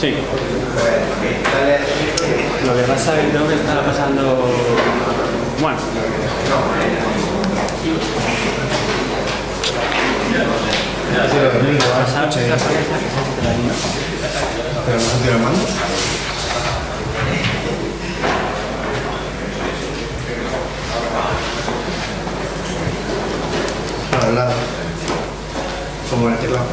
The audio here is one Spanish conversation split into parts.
Sí. Lo que pasa es que creo que está pasando... Bueno. ¿Pero no se tira mano? Al lado. Como en el teclado.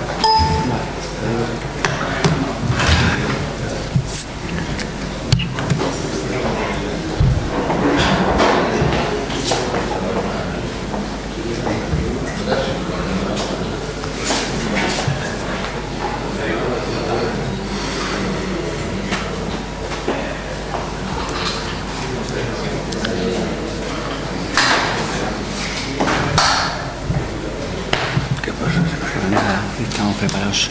Nada, estamos preparados.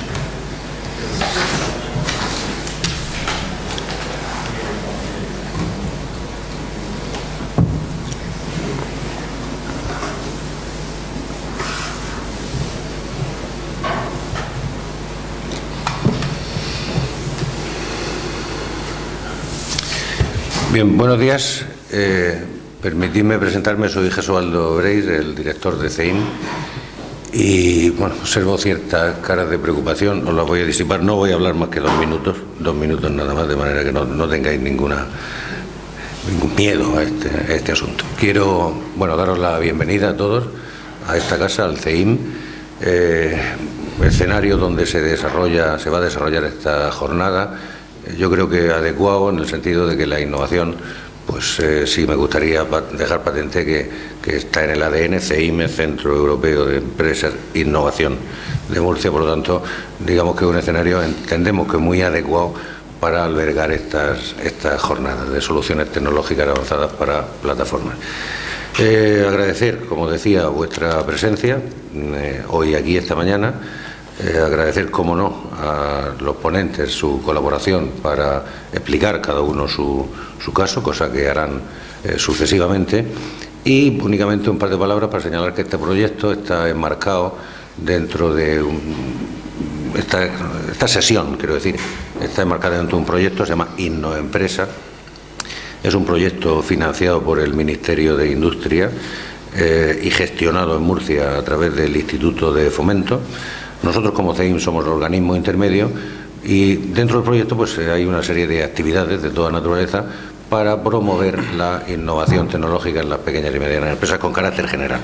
Bien, buenos días. Permitidme presentarme, soy Gesualdo Breis, el director de CEIM. Y bueno, observo ciertas caras de preocupación, os las voy a disipar, no voy a hablar más que 2 minutos nada más, de manera que no tengáis ningún miedo a este asunto. Quiero, bueno, daros la bienvenida a todos a esta casa, al CEIM, escenario donde se va a desarrollar esta jornada. Yo creo que adecuado en el sentido de que la innovación, pues sí me gustaría dejar patente que está en el ADN. CEIM, Centro Europeo de Empresas Innovación de Murcia, por lo tanto, digamos que es un escenario, entendemos que muy adecuado para albergar estas jornadas de soluciones tecnológicas avanzadas para plataformas. Agradecer, como decía, vuestra presencia hoy aquí, esta mañana. Agradecer, como no, a los ponentes su colaboración para explicar cada uno su caso, cosa que harán sucesivamente, y únicamente un par de palabras para señalar que este proyecto está enmarcado dentro de esta sesión, quiero decir, está enmarcada dentro de un proyecto, se llama Innoempresa. Es un proyecto financiado por el Ministerio de Industria y gestionado en Murcia a través del Instituto de Fomento. Nosotros, como CEIM, somos el organismo intermedio y dentro del proyecto pues hay una serie de actividades de toda naturaleza para promover la innovación tecnológica en las pequeñas y medianas empresas con carácter general.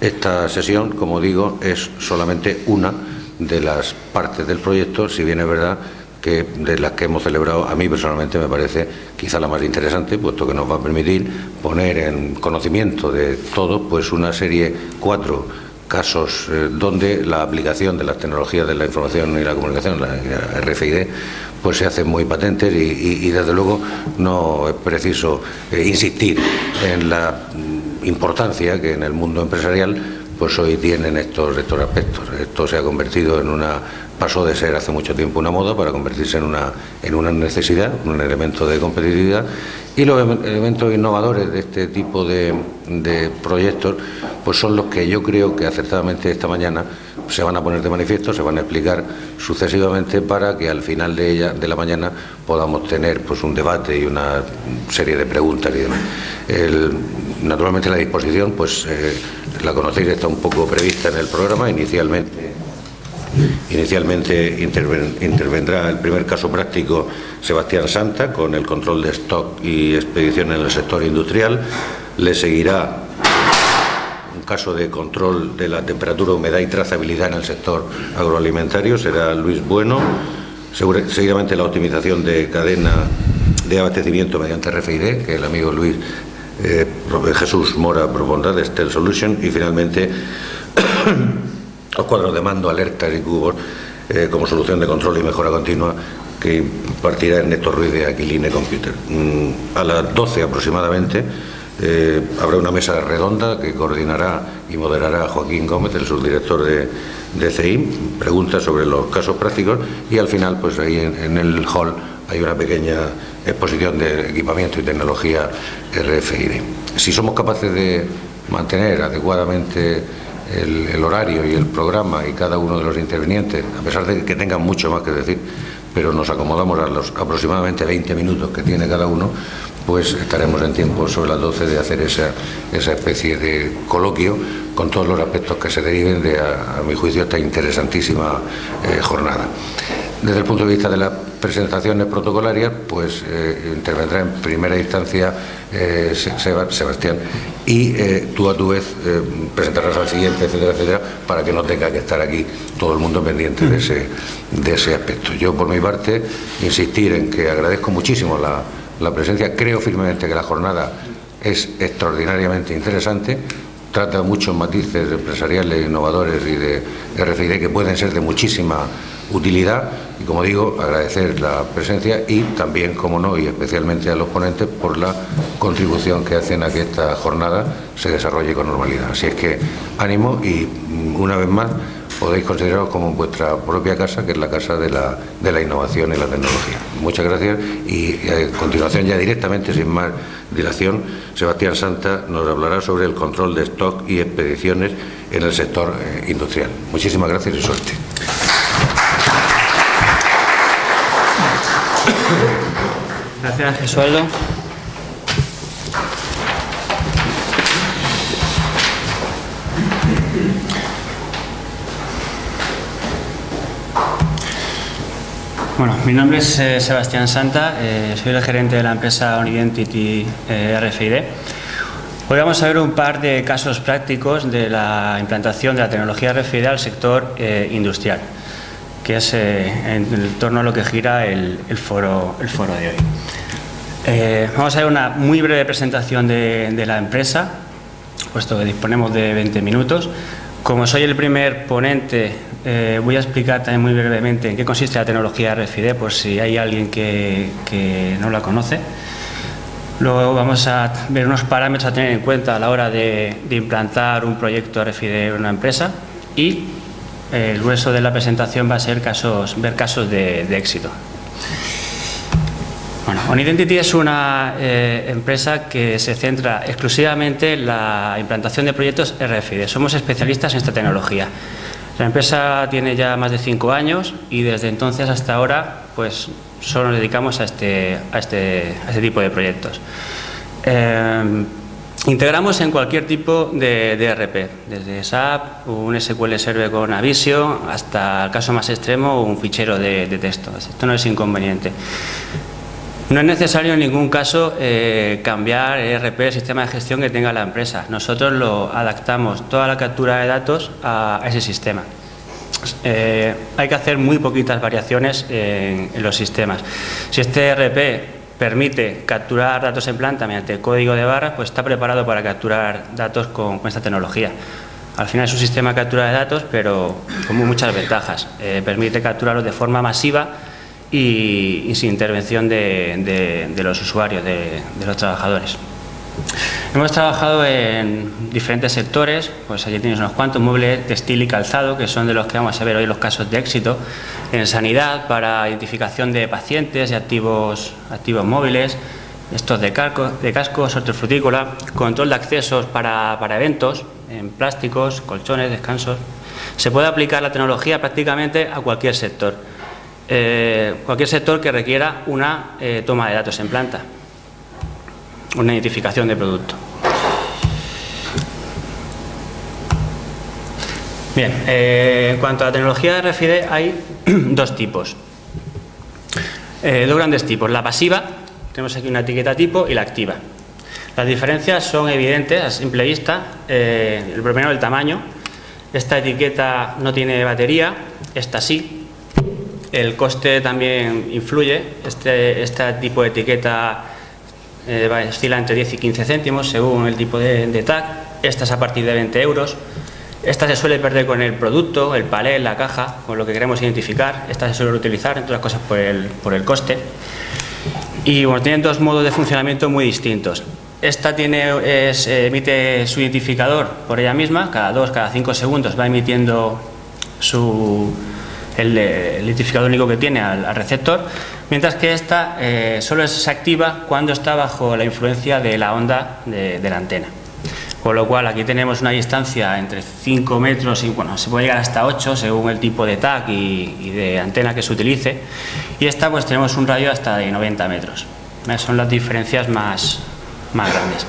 Esta sesión, como digo, es solamente una de las partes del proyecto, si bien es verdad que de las que hemos celebrado, a mí personalmente me parece quizá la más interesante, puesto que nos va a permitir poner en conocimiento de todos pues una serie, 4 casos donde la aplicación de las tecnologías de la información y la comunicación, la RFID, pues se hacen muy patentes y desde luego no es preciso insistir en la importancia que en el mundo empresarial pues hoy tienen estos aspectos. Esto se ha convertido pasó de ser hace mucho tiempo una moda para convertirse en una necesidad, un elemento de competitividad, y los elementos innovadores de este tipo de proyectos pues son los que yo creo que acertadamente esta mañana se van a poner de manifiesto, se van a explicar sucesivamente para que al final de la mañana podamos tener pues un debate y una serie de preguntas y demás. Naturalmente la disposición, pues la conocéis, está un poco prevista en el programa. Inicialmente intervendrá el primer caso práctico Sebastián Santa con el control de stock y expedición en el sector industrial. Le seguirá un caso de control de la temperatura, humedad y trazabilidad en el sector agroalimentario será Luis Bueno. Seguidamente la optimización de cadena de abastecimiento mediante RFID, que el amigo Luis Jesús Mora propondrá, de Stel Solution. Y finalmente los cuadros de mando, alertas y cubos como solución de control y mejora continua, que impartirá Néstor Ruiz de Aquiline Computer. A las 12 aproximadamente habrá una mesa redonda que coordinará y moderará Joaquín Gómez, el subdirector de CEIM, preguntas sobre los casos prácticos, y al final, pues ahí en el hall hay una pequeña exposición de equipamiento y tecnología RFID. Si somos capaces de mantener adecuadamente el horario y el programa y cada uno de los intervinientes, a pesar de que tengan mucho más que decir, pero nos acomodamos a los aproximadamente 20 minutos que tiene cada uno, pues estaremos en tiempo sobre las 12 de hacer esa especie de coloquio con todos los aspectos que se deriven de, a mi juicio, esta interesantísima jornada. Desde el punto de vista de las presentaciones protocolarias, pues intervendrá en primera instancia Sebastián, y tú a tu vez presentarás al siguiente, etcétera, etcétera, para que no tenga que estar aquí todo el mundo pendiente de ese aspecto. Yo, por mi parte, insistir en que agradezco muchísimo la presencia. Creo firmemente que la jornada es extraordinariamente interesante, trata muchos matices empresariales, innovadores y de RFID que pueden ser de muchísima utilidad, y como digo, agradecer la presencia y también, como no, y especialmente a los ponentes por la contribución que hacen a que esta jornada se desarrolle con normalidad. Así es que ánimo, y una vez más podéis consideraros como vuestra propia casa, que es la casa de la innovación y la tecnología. Muchas gracias, y a continuación, ya directamente, sin más dilación, Sebastián Santa nos hablará sobre el control de stock y expediciones en el sector industrial. Muchísimas gracias y suerte. Gracias, Gesualdo. Bueno, mi nombre es Sebastián Santa, soy el gerente de la empresa OnIdentity RFID. Hoy vamos a ver un par de casos prácticos de la implantación de la tecnología RFID al sector industrial, que es en torno a lo que gira el foro de hoy. Vamos a ver una muy breve presentación de la empresa, puesto que disponemos de 20 minutos. Como soy el primer ponente, voy a explicar también muy brevemente en qué consiste la tecnología RFID, por si hay alguien que no la conoce. Luego vamos a ver unos parámetros a tener en cuenta a la hora de implantar un proyecto RFID en una empresa, y el grueso de la presentación va a ser ver casos de éxito. Bueno, OnIdentity es una empresa que se centra exclusivamente en la implantación de proyectos RFID. Somos especialistas en esta tecnología. La empresa tiene ya más de 5 años y desde entonces hasta ahora pues solo nos dedicamos a este tipo de proyectos. Integramos en cualquier tipo de ERP, desde SAP, un SQL Server con Avisio, hasta el caso más extremo, un fichero de texto. Esto no es inconveniente. No es necesario en ningún caso cambiar el ERP, el sistema de gestión que tenga la empresa. Nosotros lo adaptamos toda la captura de datos a ese sistema. Hay que hacer muy poquitas variaciones en los sistemas. Si este ERP permite capturar datos en planta mediante código de barras, pues está preparado para capturar datos con esta tecnología. Al final es un sistema de captura de datos, pero con muchas ventajas. Permite capturarlos de forma masiva y sin intervención de los usuarios, de los trabajadores. Hemos trabajado en diferentes sectores, pues allí tienes unos cuantos: mueble, textil y calzado, que son de los que vamos a ver hoy los casos de éxito; en sanidad, para identificación de pacientes y activos móviles; estos de cascos, hortofrutícola; control de accesos para eventos, en plásticos, colchones, descansos. Se puede aplicar la tecnología prácticamente a cualquier sector. Cualquier sector que requiera una toma de datos en planta, una identificación de producto. Bien, en cuanto a la tecnología de RFID hay dos tipos, dos grandes tipos: la pasiva, tenemos aquí una etiqueta tipo, y la activa. Las diferencias son evidentes a simple vista. El primero, el tamaño. Esta etiqueta no tiene batería, esta sí. El coste también influye. Este tipo de etiqueta oscila entre 10 y 15 céntimos según el tipo de tag. Esta es a partir de 20 euros. Esta se suele perder con el producto, el palé, la caja, con lo que queremos identificar. Esta se suele utilizar, entre otras cosas, por el coste. Y bueno, tienen dos modos de funcionamiento muy distintos. Esta emite su identificador por ella misma, cada 2, cada 5 segundos va emitiendo el identificador único que tiene al receptor, mientras que esta solo se activa cuando está bajo la influencia de la onda de la antena. Con lo cual aquí tenemos una distancia entre 5 metros y bueno, se puede llegar hasta 8 según el tipo de tag y de antena que se utilice, y esta pues tenemos un radio hasta de 90 metros. Son las diferencias más grandes.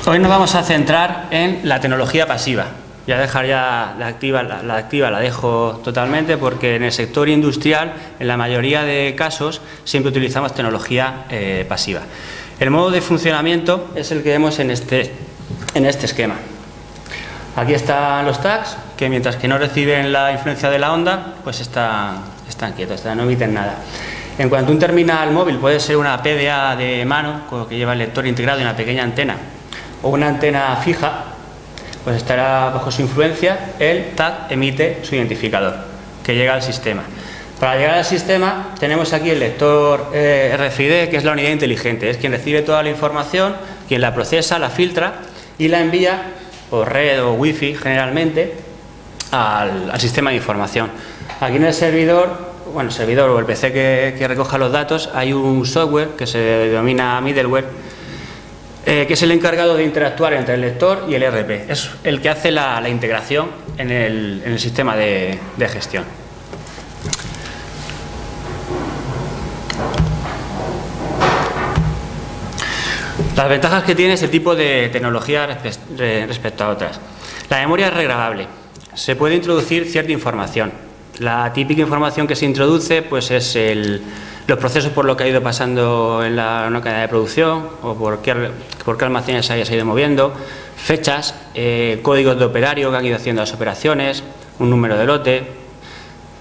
Hoy nos vamos a centrar en la tecnología pasiva. Voy a dejar ya la activa la dejo totalmente, porque en el sector industrial, en la mayoría de casos, siempre utilizamos tecnología pasiva. El modo de funcionamiento es el que vemos en este esquema. Aquí están los tags, que mientras que no reciben la influencia de la onda, pues están quietos, no emiten nada. En cuanto a un terminal móvil, puede ser una PDA de mano que lleva el lector integrado y una pequeña antena, o una antena fija, pues estará bajo su influencia. El tag emite su identificador que llega al sistema. Para llegar al sistema tenemos aquí el lector RFID, que es la unidad inteligente, es quien recibe toda la información, quien la procesa, la filtra y la envía por red o wifi generalmente al sistema de información. Aquí en el servidor o el PC que recoja los datos, hay un software que se denomina middleware, que es el encargado de interactuar entre el lector y el ERP. Es el que hace la integración en el sistema de gestión. Las ventajas que tiene este tipo de tecnología respecto a otras. La memoria es regrabable. Se puede introducir cierta información. La típica información que se introduce pues es los procesos por lo que ha ido pasando en una cadena de producción, o por qué almacenes se ha ido moviendo, fechas, códigos de operario que han ido haciendo las operaciones, un número de lote.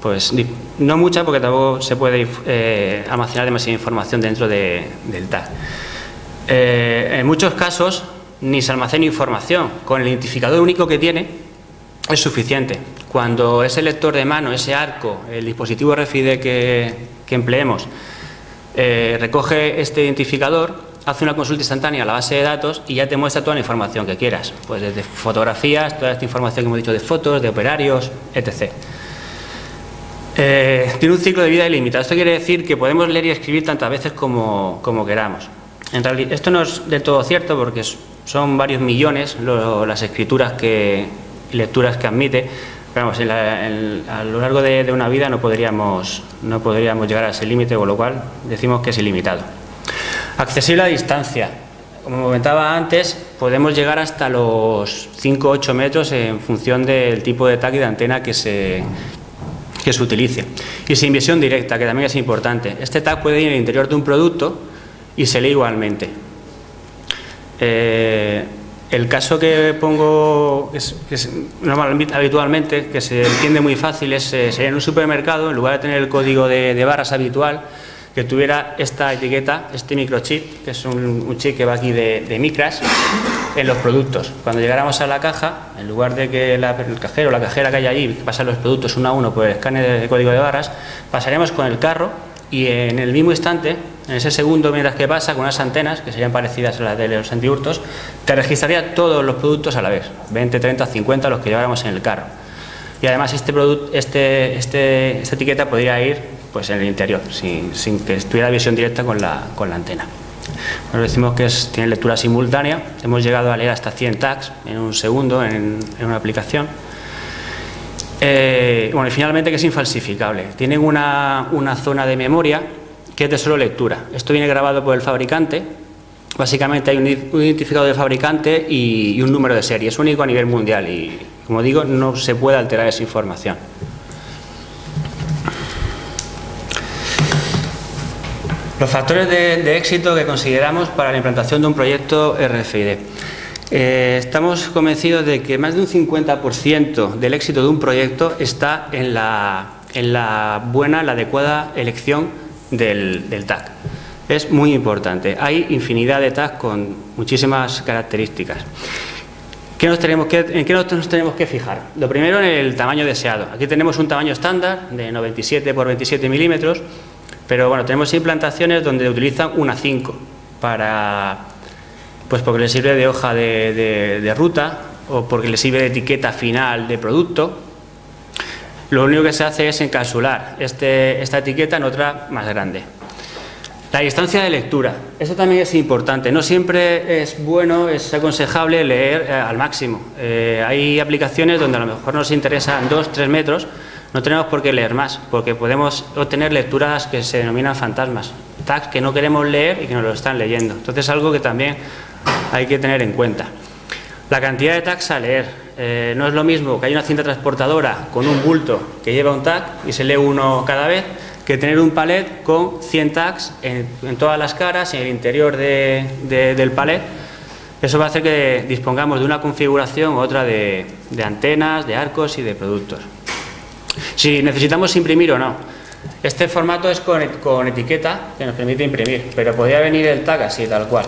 Pues no mucha, porque tampoco se puede almacenar demasiada información dentro del tag. En muchos casos ni se almacena información. Con el identificador único que tiene es suficiente. Cuando ese lector de mano, ese arco, el dispositivo RFID que empleemos, recoge este identificador, hace una consulta instantánea a la base de datos y ya te muestra toda la información que quieras, pues desde fotografías, toda esta información que hemos dicho de fotos, de operarios, etc. Tiene un ciclo de vida ilimitado. Esto quiere decir que podemos leer y escribir tantas veces como queramos. En realidad, esto no es del todo cierto, porque son varios millones las escrituras y lecturas que admite. Pero vamos, a lo largo de una vida no podríamos llegar a ese límite, con lo cual decimos que es ilimitado. Accesible a distancia. Como comentaba antes, podemos llegar hasta los 5-8 metros en función del tipo de tag y de antena que se utilice. Y sin visión directa, que también es importante. Este tag puede ir en el interior de un producto y se lee igualmente. El caso que pongo, habitualmente, que se entiende muy fácil, sería en un supermercado, en lugar de tener el código de barras habitual, que tuviera esta etiqueta, este microchip, que es un chip que va aquí de micras, en los productos. Cuando llegáramos a la caja, en lugar de que el cajero o la cajera que hay allí pasen los productos uno a uno por el escáner de código de barras, pasaríamos con el carro y en el mismo instante, en ese segundo mientras que pasa, con unas antenas que serían parecidas a las de los antihurtos, te registraría todos los productos a la vez, 20, 30, 50 los que lleváramos en el carro. Y además esta etiqueta podría ir pues en el interior, sin que estuviera visión directa con la antena. Bueno, decimos que tiene lectura simultánea. Hemos llegado a leer hasta 100 tags en un segundo en una aplicación. Bueno, y finalmente que es infalsificable. Tienen una zona de memoria que es de solo lectura. Esto viene grabado por el fabricante. Básicamente hay un identificador del fabricante y un número de serie. Es único a nivel mundial y, como digo, no se puede alterar esa información. Los factores de éxito que consideramos para la implantación de un proyecto RFID. Estamos convencidos de que más de un 50% del éxito de un proyecto está en la buena, la adecuada elección del TAC. Es muy importante. Hay infinidad de TAC con muchísimas características. ¿En qué nos tenemos que fijar? Lo primero, en el tamaño deseado. Aquí tenemos un tamaño estándar de 97 por 27 milímetros, pero bueno, tenemos implantaciones donde utilizan una 5 pues porque les sirve de hoja de ruta o porque les sirve de etiqueta final de producto. Lo único que se hace es encapsular esta etiqueta en otra más grande. La distancia de lectura, esto también es importante. No siempre es bueno, es aconsejable leer al máximo. Hay aplicaciones donde a lo mejor nos interesan 2-3 metros, no tenemos por qué leer más, porque podemos obtener lecturas que se denominan fantasmas, tags que no queremos leer y que nos lo están leyendo. Entonces es algo que también hay que tener en cuenta. La cantidad de tags a leer. No es lo mismo que hay una cinta transportadora con un bulto que lleva un tag y se lee uno cada vez, que tener un palet con 100 tags en todas las caras, en el interior del palet. Eso va a hacer que dispongamos de una configuración u otra de antenas, de arcos y de productos. Si necesitamos imprimir o no. Este formato es con etiqueta que nos permite imprimir, pero podría venir el tag así, tal cual.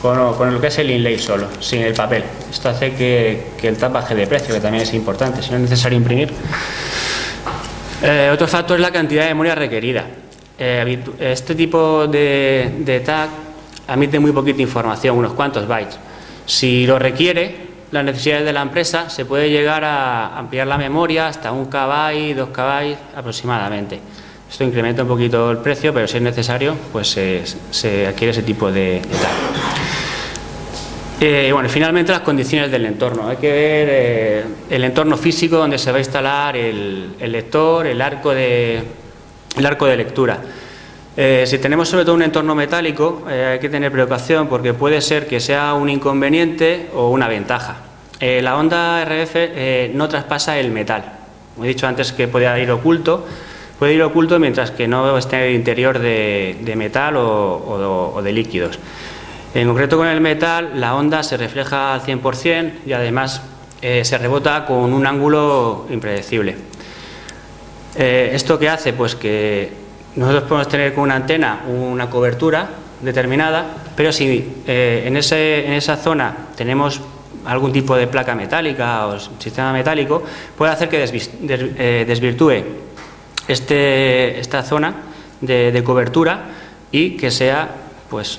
Bueno, con lo que es el inlay solo, sin el papel. Esto hace que el tag baje de precio, que también es importante, si no es necesario imprimir. Otro factor es la cantidad de memoria requerida. Este tipo de tag admite muy poquita información, unos cuantos bytes. Si lo requiere las necesidades de la empresa, se puede llegar a ampliar la memoria hasta 1 KB, 2 KB aproximadamente. Esto incrementa un poquito el precio, pero si es necesario, pues se adquiere ese tipo de tag. Bueno, finalmente las condiciones del entorno. Hay que ver el entorno físico donde se va a instalar el lector, el arco de lectura. Si tenemos sobre todo un entorno metálico, hay que tener precaución porque puede ser que sea un inconveniente o una ventaja. La onda RF no traspasa el metal. Como he dicho antes, que puede ir oculto mientras que no esté en el interior de metal o de líquidos. En concreto con el metal, la onda se refleja al 100% y además se rebota con un ángulo impredecible. ¿Esto qué hace? Pues que nosotros podemos tener con una antena una cobertura determinada, pero si en esa zona tenemos algún tipo de placa metálica o sistema metálico, puede hacer que desvirtúe esta zona de cobertura y que sea pues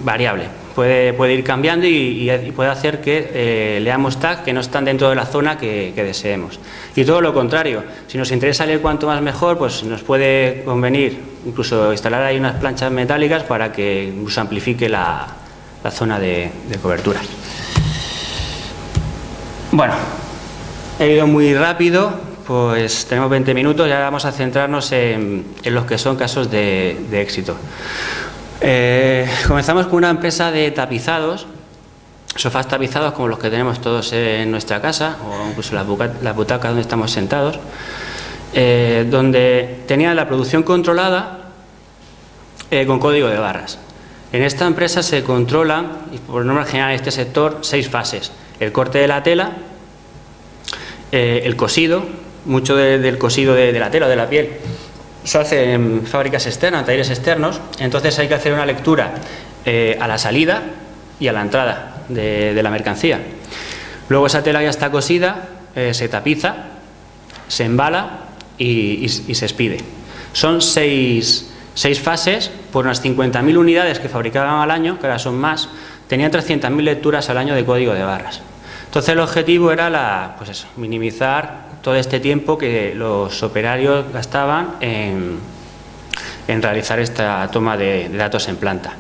variable. Puede ir cambiando y puede hacer que leamos tags que no están dentro de la zona que deseemos. Y todo lo contrario, si nos interesa leer cuanto más mejor, pues nos puede convenir incluso instalar ahí unas planchas metálicas para que incluso amplifique la zona de cobertura. Bueno, he ido muy rápido, pues tenemos 20 minutos y ahora vamos a centrarnos en los que son casos de éxito. Comenzamos con una empresa de tapizados, sofás tapizados como los que tenemos todos en nuestra casa o incluso las butacas donde estamos sentados, donde tenían la producción controlada con código de barras. En esta empresa se controla, y por norma general en este sector, 6 fases: el corte de la tela, el cosido, mucho del cosido de la tela o de la piel se hace en fábricas externas, en talleres externos, entonces hay que hacer una lectura a la salida y a la entrada de la mercancía. Luego esa tela ya está cosida, se tapiza, se embala y se expide. Son 6 fases por unas 50.000 unidades que fabricaban al año, que ahora son más, tenían 300.000 lecturas al año de código de barras. Entonces el objetivo era minimizar todo este tiempo que los operarios gastaban en realizar esta toma de datos en planta.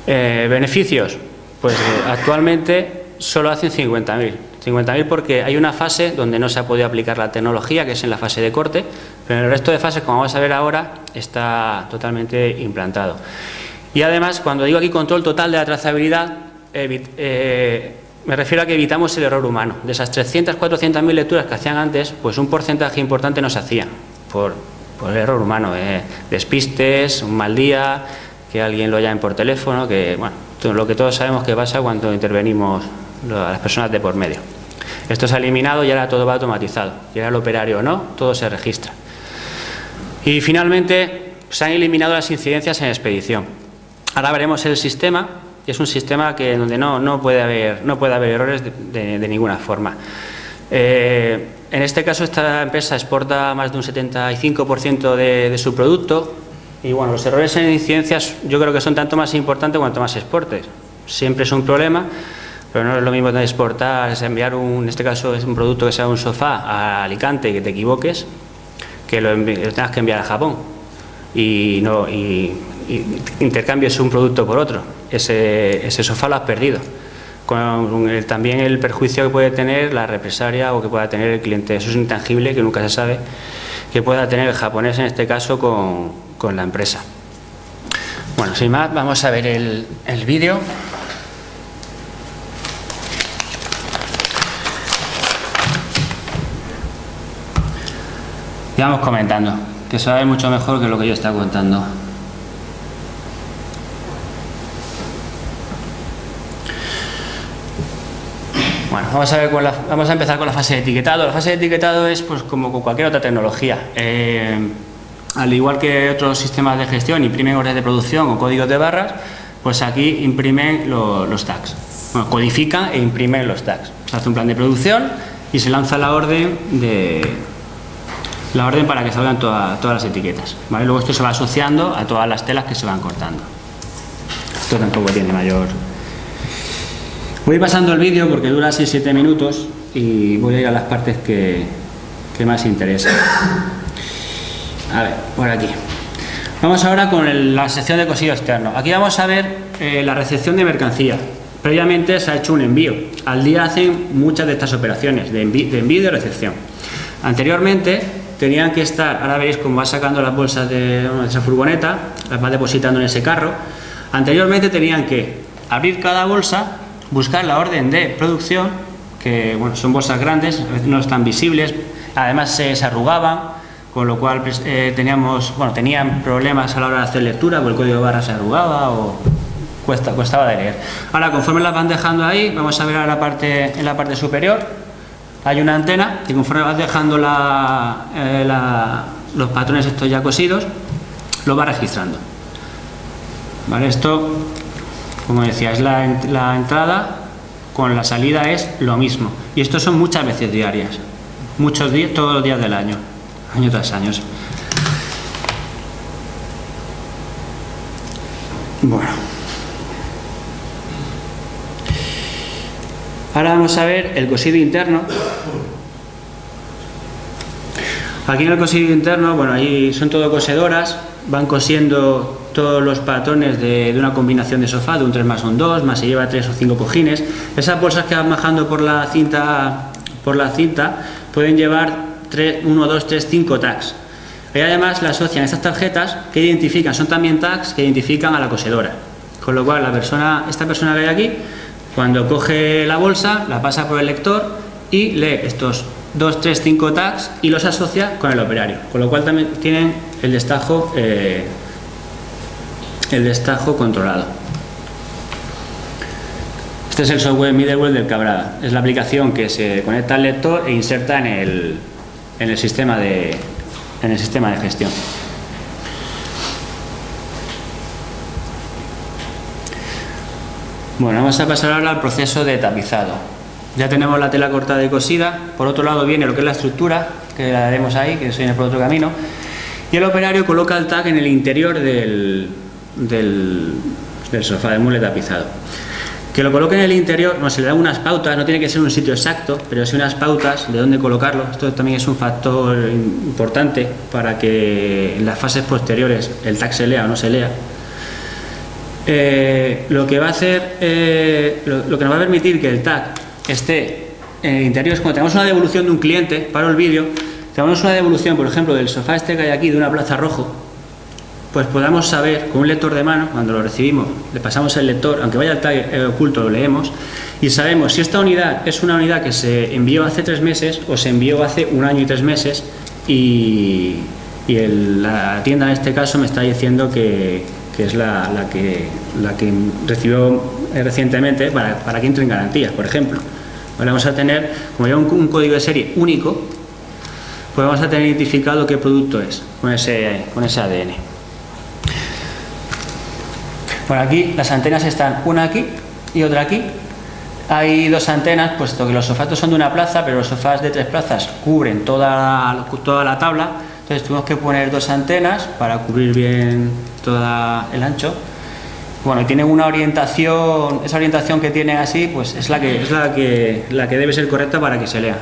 Beneficios, pues actualmente solo hacen 50.000. 50.000 porque hay una fase donde no se ha podido aplicar la tecnología, que es en la fase de corte, pero en el resto de fases, como vamos a ver ahora, está totalmente implantado. Y además, cuando digo aquí control total de la trazabilidad, me refiero a que evitamos el error humano. De esas 300, 400.000 lecturas que hacían antes, pues un porcentaje importante no se hacía, por Pues error humano, despistes, un mal día, que alguien lo llame por teléfono, que bueno, lo que todos sabemos que pasa cuando intervenimos a las personas de por medio. Esto se ha eliminado y ahora todo va automatizado. Y ahora el operario o no, todo se registra. Y finalmente se han eliminado las incidencias en expedición. Ahora veremos el sistema, que es un sistema donde no puede haber errores de ninguna forma. En este caso, esta empresa exporta más de un 75% de su producto y bueno, los errores en incidencias yo creo que son tanto más importantes cuanto más exportes. Siempre es un problema, pero no es lo mismo de exportar, es enviar en este caso es un producto que sea un sofá a Alicante y que te equivoques, que lo tengas que enviar a Japón y intercambies un producto por otro. Ese sofá lo has perdido. También el perjuicio que puede tener la represalia o que pueda tener el cliente, eso es intangible, que nunca se sabe, que pueda tener el japonés en este caso con la empresa. Bueno, sin más, vamos a ver el vídeo. Y vamos comentando, que se va a ver mucho mejor que lo que yo estaba contando. Bueno, vamos a empezar con la fase de etiquetado. La fase de etiquetado es pues como con cualquier otra tecnología. Al igual que otros sistemas de gestión imprimen órdenes de producción con códigos de barras, pues aquí imprimen los tags. Bueno, codifican e imprimen los tags. Se hace un plan de producción y se lanza la orden para que salgan todas las etiquetas, ¿vale? Luego esto se va asociando a todas las telas que se van cortando. Esto tampoco tiene mayor... Voy pasando el vídeo porque dura 6-7 minutos y voy a ir a las partes que más interesan. A ver, por aquí. Vamos ahora con la sección de cosido externo. Aquí vamos a ver la recepción de mercancía. Previamente se ha hecho un envío. Al día hacen muchas de estas operaciones de envío y de recepción. Anteriormente tenían que estar, ahora veréis cómo va sacando las bolsas de esa furgoneta, las va depositando en ese carro. Anteriormente tenían que abrir cada bolsa, buscar la orden de producción, que bueno, son bolsas grandes, a veces no están visibles, además se arrugaban, con lo cual tenían problemas a la hora de hacer lectura, porque el código de barra se arrugaba o costaba de leer. Ahora, conforme las van dejando ahí, vamos a ver en la parte superior, hay una antena y conforme vas dejando los patrones estos ya cosidos, lo va registrando. ¿Vale? Esto, como decía, es la entrada, con la salida es lo mismo. Y esto son muchas veces diarias, muchos días, todos los días del año tras año. Bueno. Ahora vamos a ver el cosido interno. Aquí en el cosido interno, bueno, ahí son todo cosedoras, van cosiendo todos los patrones de una combinación de sofá, de un 3 más un 2, más se lleva 3 o 5 cojines. Esas bolsas que van bajando por la cinta pueden llevar 1, 2, 3, 5 tags. Y además la asocian estas tarjetas que identifican, son también tags que identifican a la cosedora. Con lo cual esta persona que hay aquí, cuando coge la bolsa, la pasa por el lector y lee estos 2, 3, 5 tags y los asocia con el operario. Con lo cual también tienen el destajo controlado. Este es el software middleware del Cabrada. Es la aplicación que se conecta al lector e inserta en el sistema de gestión. Bueno, vamos a pasar ahora al proceso de tapizado. Ya tenemos la tela cortada y cosida. Por otro lado viene lo que es la estructura, que la haremos ahí, que se viene por otro camino. Y el operario coloca el tag en el interior del sofá, del mueble tapizado. Que lo coloque en el interior, no, se le dan unas pautas, no tiene que ser un sitio exacto, pero sí unas pautas de dónde colocarlo. Esto también es un factor importante para que en las fases posteriores el tag se lea o no se lea. Lo que va a hacer, lo que nos va a permitir que el tag esté en el interior es cuando tenemos una devolución de un cliente, paro el vídeo, tenemos una devolución, por ejemplo, del sofá este que hay aquí, de una Plaza Rojo, pues podamos saber con un lector de mano, cuando lo recibimos, le pasamos el lector, aunque vaya el tag oculto, lo leemos, y sabemos si esta unidad es una unidad que se envió hace 3 meses o se envió hace 1 año y 3 meses y y la tienda en este caso me está diciendo que es la que recibió recientemente para que entre en garantías, por ejemplo. Ahora vamos a tener, como lleva un código de serie único, pues vamos a tener identificado qué producto es con ese ADN. Bueno, aquí las antenas están una aquí y otra aquí. Hay dos antenas, puesto que los sofás son de una plaza, pero los sofás de 3 plazas cubren toda la tabla. Entonces tuvimos que poner 2 antenas para cubrir bien todo el ancho. Bueno, y tienen una orientación, esa orientación que tienen así, pues es la que debe ser correcta para que se lea.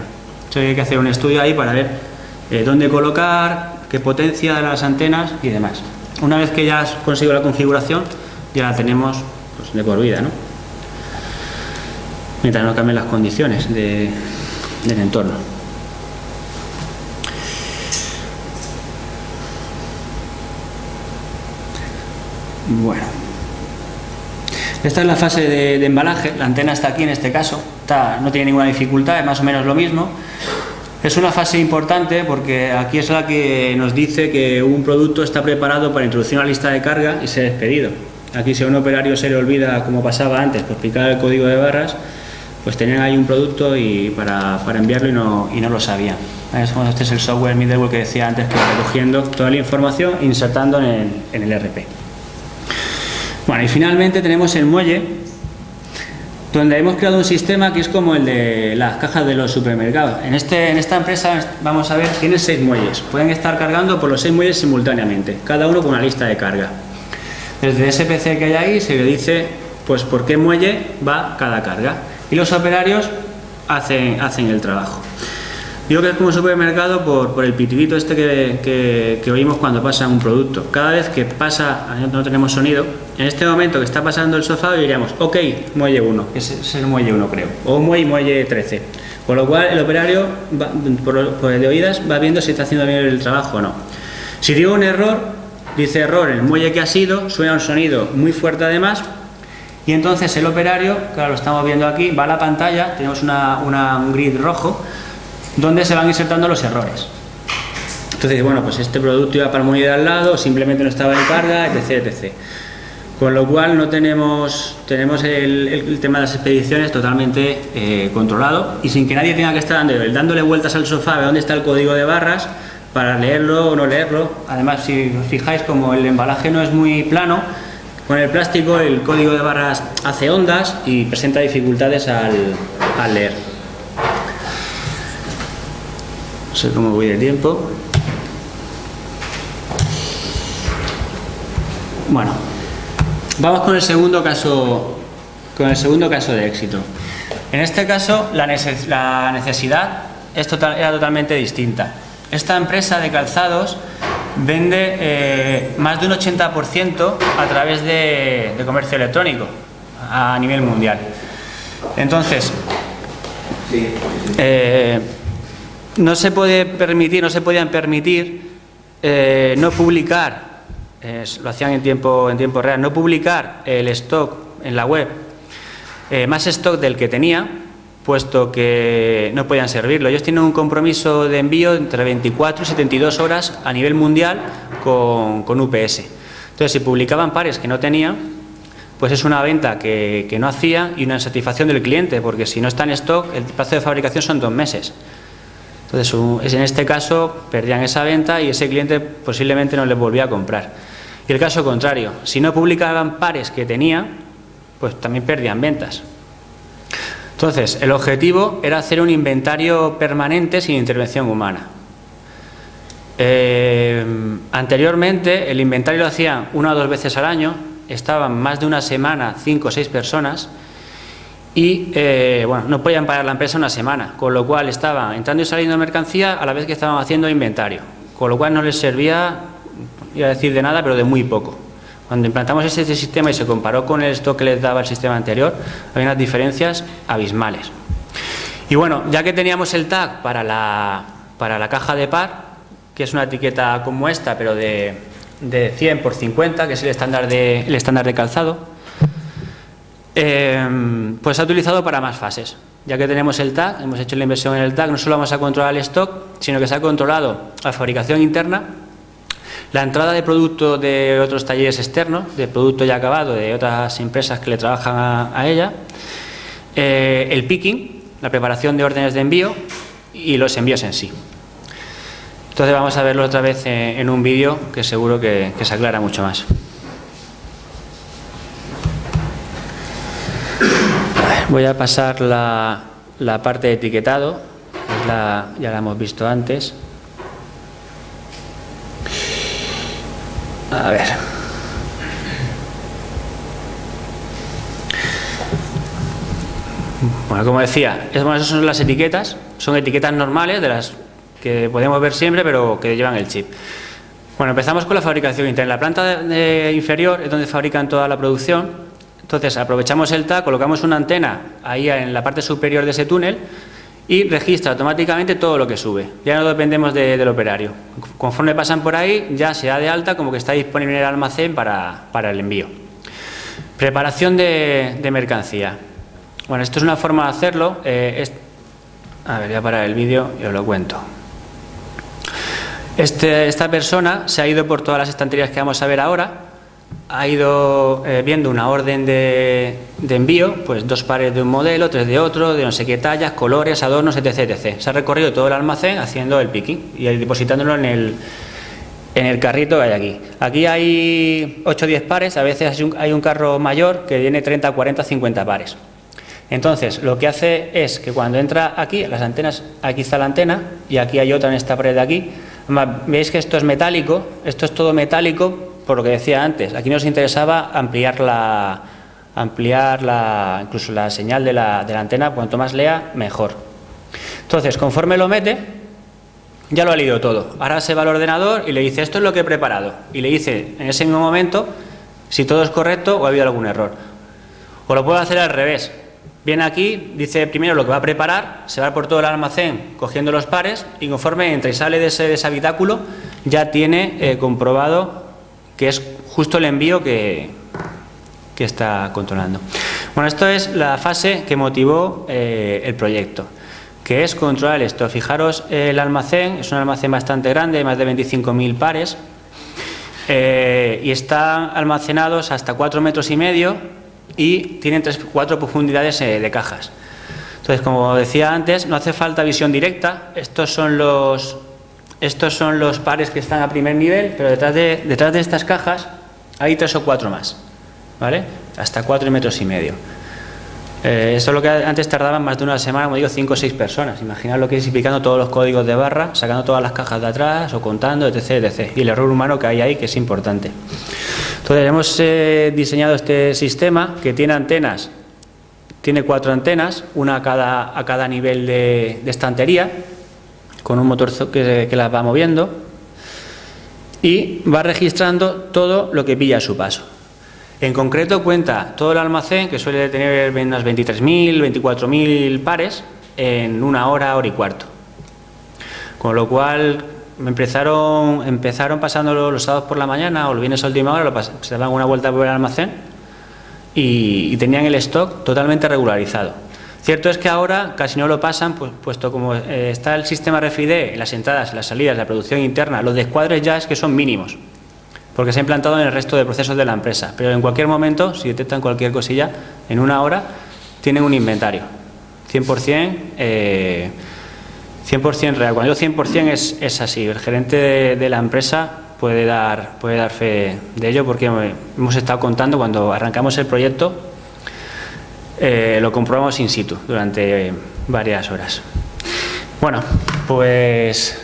Entonces hay que hacer un estudio ahí para ver dónde colocar, qué potencia de las antenas y demás. Una vez que ya has conseguido la configuración, ya la tenemos pues, de por vida, ¿no? Mientras no cambien las condiciones del entorno. Bueno, esta es la fase de embalaje. La antena está aquí en este caso, no tiene ninguna dificultad, es más o menos lo mismo. Es una fase importante porque aquí es la que nos dice que un producto está preparado para introducir una lista de carga y ser expedido. Aquí, si a un operario se le olvida, como pasaba antes, pues picar el código de barras, pues tenían ahí un producto y para enviarlo y no lo sabían. Este es el software middleware que decía antes, que va recogiendo toda la información e insertando en el ERP. Bueno, y finalmente tenemos el muelle, donde hemos creado un sistema que es como el de las cajas de los supermercados. En esta empresa, vamos a ver, tiene 6 muelles. Pueden estar cargando por los 6 muelles simultáneamente, cada uno con una lista de carga. Desde ese PC que hay ahí se le dice pues por qué muelle va cada carga. Y los operarios hacen el trabajo. Digo que es como un supermercado por el pitidito este que oímos cuando pasa un producto. Cada vez que pasa, no tenemos sonido, en este momento que está pasando el sofá diríamos, ok, muelle 1, es el muelle 1 creo, o muelle 13. Con lo cual el operario, por el de oídas, va viendo si está haciendo bien el trabajo o no. Si digo un error, dice error en el muelle que ha sido, suena un sonido muy fuerte además, y entonces el operario, que ahora lo estamos viendo aquí, va a la pantalla, tenemos un grid rojo, donde se van insertando los errores. Entonces, bueno, pues este producto iba para el muelle de al lado, simplemente no estaba en carga, etc, etc. Con lo cual no tenemos el tema de las expediciones totalmente controlado y sin que nadie tenga que estar dándole vueltas al sofá a ver dónde está el código de barras para leerlo o no leerlo. Además, si os fijáis, como el embalaje no es muy plano, con el plástico el código de barras hace ondas y presenta dificultades al leer. No sé cómo voy de tiempo. Bueno, vamos con el segundo caso de éxito. En este caso la necesidad era totalmente distinta. Esta empresa de calzados vende más de un 80% a través de comercio electrónico a nivel mundial. Entonces, no se podían permitir no publicar, lo hacían en tiempo real, no publicar el stock en la web, más stock del que tenía, puesto que no podían servirlo. Ellos tienen un compromiso de envío entre 24 y 72 horas a nivel mundial con UPS. Entonces, si publicaban pares que no tenían, pues es una venta que no hacía y una insatisfacción del cliente, porque si no está en stock, el plazo de fabricación son 2 meses. Entonces, en este caso, perdían esa venta y ese cliente posiblemente no les volvía a comprar. Y el caso contrario, si no publicaban pares que tenía, pues también perdían ventas. Entonces, el objetivo era hacer un inventario permanente sin intervención humana. Anteriormente, el inventario lo hacían 1 o 2 veces al año, estaban más de una semana, 5 o 6 personas, y bueno, no podían pagar la empresa una semana, con lo cual estaban entrando y saliendo mercancía a la vez que estaban haciendo inventario, con lo cual no les servía, iba a decir de nada, pero de muy poco. Cuando implantamos este sistema y se comparó con el stock que les daba el sistema anterior, había unas diferencias abismales. Y bueno, ya que teníamos el tag para la caja de par, que es una etiqueta como esta, pero de 100 por 50, que es el estándar de calzado, pues se ha utilizado para más fases. Ya que tenemos el tag, hemos hecho la inversión en el tag, no solo vamos a controlar el stock, sino que se ha controlado la fabricación interna la entrada de producto de otros talleres externos, de producto ya acabado de otras empresas que le trabajan a ella, el picking, la preparación de órdenes de envío y los envíos en sí. Entonces vamos a verlo otra vez en un vídeo que seguro que se aclara mucho más. Voy a pasar la parte de etiquetado, que ya la hemos visto antes. A ver. Bueno, como decía, esas son las etiquetas, son etiquetas normales de las que podemos ver siempre, pero que llevan el chip. Bueno, empezamos con la fabricación interna. En la planta inferior es donde fabrican toda la producción. Entonces aprovechamos el TAC, colocamos una antena ahí en la parte superior de ese túnel y registra automáticamente todo lo que sube. Ya no dependemos del operario. Conforme pasan por ahí, ya se da de alta como que está disponible en el almacén para el envío. Preparación de mercancía. Bueno, esto es una forma de hacerlo. A ver, voy a parar el vídeo y os lo cuento. Esta persona se ha ido por todas las estanterías que vamos a ver ahora. Ha ido viendo una orden de envío, pues 2 pares de un modelo, 3 de otro, de no sé qué tallas, colores, adornos, etc, etc. Se ha recorrido todo el almacén haciendo el picking y depositándolo en el carrito que hay aquí. Aquí hay 8 o 10 pares, a veces hay un carro mayor que tiene 30, 40, 50 pares. Entonces, lo que hace es que cuando entra aquí, las antenas, aquí está la antena y aquí hay otra en esta pared de aquí. Además, veis que esto es metálico, esto es todo metálico, por lo que decía antes. Aquí nos interesaba ampliar incluso la señal de la antena, cuanto más lea, mejor. Entonces, conforme lo mete, ya lo ha leído todo. Ahora se va al ordenador y le dice, esto es lo que he preparado. Y le dice en ese mismo momento si todo es correcto o ha habido algún error. O lo puedo hacer al revés. Viene aquí, dice primero lo que va a preparar, se va por todo el almacén cogiendo los pares y conforme entra y sale de ese habitáculo ya tiene comprobado que es justo el envío que está controlando. Bueno, esto es la fase que motivó el proyecto, que es controlar esto. Fijaros, el almacén es un almacén bastante grande, más de 25.000 pares, y están almacenados hasta 4,5 metros y tienen 4 profundidades de cajas. Entonces, como decía antes, no hace falta visión directa. Estos son los pares que están a primer nivel, pero detrás de estas cajas hay 3 o 4 más, ¿vale? Hasta 4,5 metros. Esto es lo que antes tardaban más de una semana, como digo, 5 o 6 personas. Imaginad lo que es explicando todos los códigos de barra, sacando todas las cajas de atrás o contando, etc, etc. Y el error humano que hay ahí, que es importante. Entonces, hemos diseñado este sistema que tiene antenas, tiene 4 antenas, una a cada nivel de estantería, con un motor que las va moviendo y va registrando todo lo que pilla a su paso. En concreto cuenta todo el almacén, que suele tener unas 23.000, 24.000 pares, en 1 hora, hora y cuarto. Con lo cual empezaron pasándolo los sábados por la mañana o los viernes a última hora, se daban una vuelta por el almacén y tenían el stock totalmente regularizado. Cierto es que ahora casi no lo pasan, puesto como está el sistema RFID en las entradas, las salidas, la producción interna, los descuadres ya es que son mínimos, porque se ha implantado en el resto de procesos de la empresa. Pero en cualquier momento, si detectan cualquier cosilla, en 1 hora tienen un inventario 100% 100% real. Cuando digo 100% es así. El gerente de la empresa puede dar fe de ello, porque hemos estado contando cuando arrancamos el proyecto. Lo comprobamos in situ durante varias horas. Bueno, pues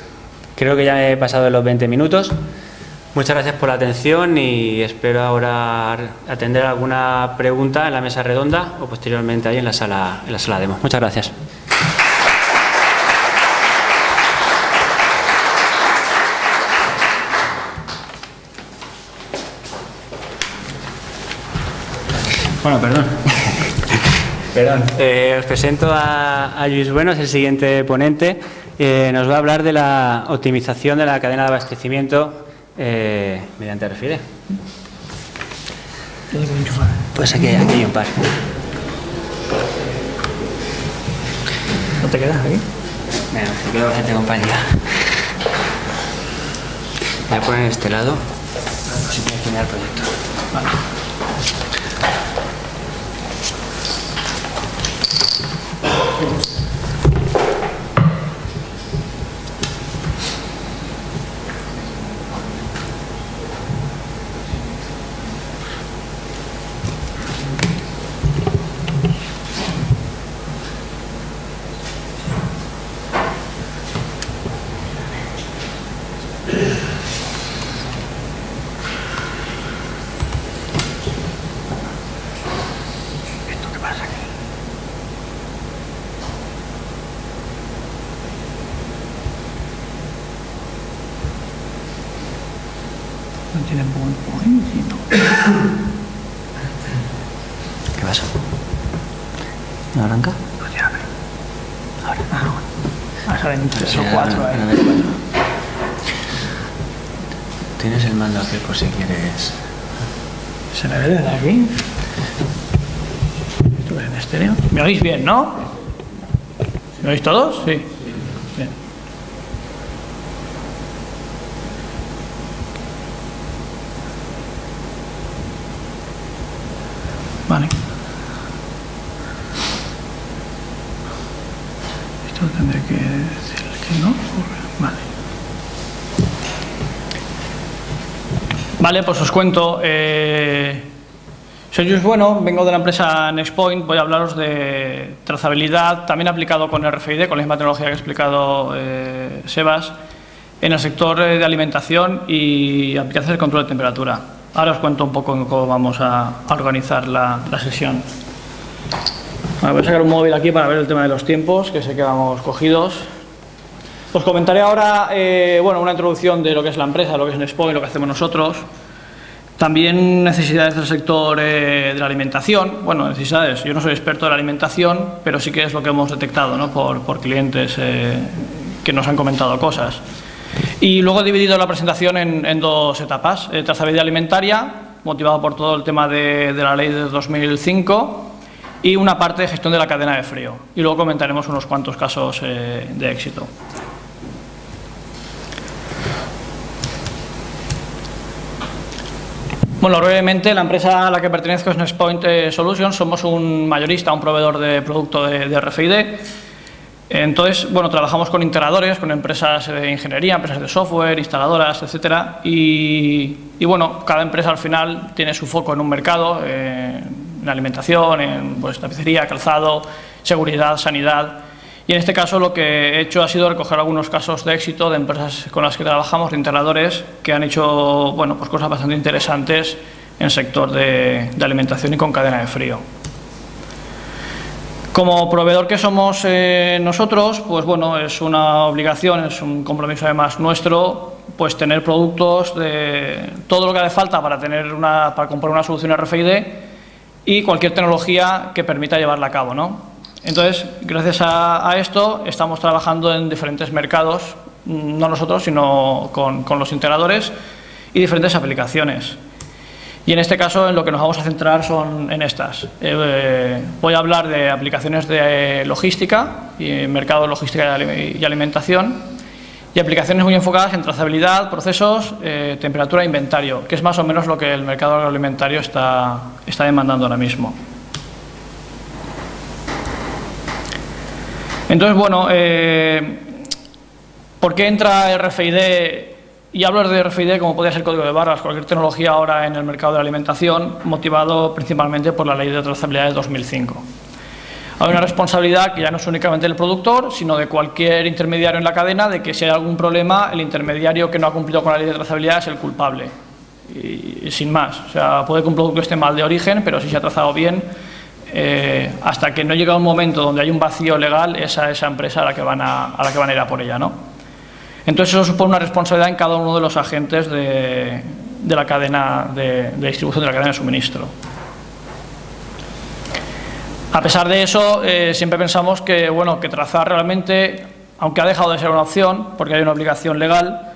creo que ya he pasado los 20 minutos. Muchas gracias por la atención y espero ahora atender alguna pregunta en la mesa redonda o posteriormente ahí en la sala demo. Muchas gracias. Bueno, perdón. Os presento a Lluís Bueno, es el siguiente ponente. Nos va a hablar de la optimización de la cadena de abastecimiento mediante RFID. Pues aquí hay un par. ¿No te quedas aquí? Bueno, me quedo bastante compañía. Voy a poner este lado, si tiene que mirar el proyecto. Vale. No tiene PowerPoint, no. ¿Qué pasa? ¿No arranca? No ya abre. Ahora. Ahora salen 3 o 4. Tienes el mando aquí por si quieres. ¿Se me ve desde aquí? ¿Esto es en estéreo? ¿Me oís bien, no? ¿Me oís todos? Sí. Bien. Vale. Esto tendré que decirle que no. Vale. Vale, pues os cuento. Soy Luis Bueno, vengo de la empresa Nextpoint. Voy a hablaros de trazabilidad, también aplicado con RFID, con la misma tecnología que ha explicado Sebas, en el sector de alimentación y aplicaciones de control de temperatura. Ahora os cuento un poco cómo vamos a organizar la sesión. Bueno, voy a sacar un móvil aquí para ver el tema de los tiempos, que sé que vamos cogidos. Os comentaré ahora bueno, una introducción de lo que es la empresa, lo que es Nextpoint, lo que hacemos nosotros. También necesidades del sector de la alimentación. Bueno, necesidades, yo no soy experto de la alimentación, pero sí que es lo que hemos detectado, ¿no? por clientes que nos han comentado cosas. Y luego he dividido la presentación en dos etapas. Trazabilidad alimentaria, motivado por todo el tema de la ley de 2005, y una parte de gestión de la cadena de frío. Y luego comentaremos unos cuantos casos de éxito. Bueno, brevemente, la empresa a la que pertenezco es Nextpoint Solutions. Somos un mayorista, un proveedor de producto de RFID. Entonces, bueno, trabajamos con integradores, con empresas de ingeniería, empresas de software, instaladoras, etcétera. Y bueno, cada empresa al final tiene su foco en un mercado, en alimentación, en pues, tapicería, calzado, seguridad, sanidad. Y en este caso lo que he hecho ha sido recoger algunos casos de éxito de empresas con las que trabajamos, de integradores, que han hecho bueno, pues cosas bastante interesantes en el sector de alimentación y con cadena de frío. Como proveedor que somos nosotros, pues bueno, es una obligación, es un compromiso además nuestro, pues tener productos de todo lo que hace falta para comprar una solución RFID y cualquier tecnología que permita llevarla a cabo, ¿no? Entonces, gracias a esto, estamos trabajando en diferentes mercados, no nosotros, sino con los integradores y diferentes aplicaciones. Y en este caso, en lo que nos vamos a centrar son en estas. Voy a hablar de aplicaciones de logística, y mercado de logística y alimentación, y aplicaciones muy enfocadas en trazabilidad, procesos, temperatura e inventario, que es más o menos lo que el mercado agroalimentario está demandando ahora mismo. Entonces, bueno, ¿por qué entra RFID? Y hablo de RFID como podría ser código de barras, cualquier tecnología ahora en el mercado de la alimentación, motivado principalmente por la ley de trazabilidad de 2005. Hay una responsabilidad que ya no es únicamente del productor, sino de cualquier intermediario en la cadena, de que si hay algún problema, el intermediario que no ha cumplido con la ley de trazabilidad es el culpable. Y sin más, o sea, puede que un producto esté mal de origen, pero si se ha trazado bien, hasta que no llega un momento donde hay un vacío legal, es a esa empresa a la que van a ir a por ella, ¿no? Entonces eso supone una responsabilidad en cada uno de los agentes de la cadena de distribución, de la cadena de suministro. A pesar de eso, siempre pensamos que, bueno, que trazar realmente, aunque ha dejado de ser una opción, porque hay una obligación legal,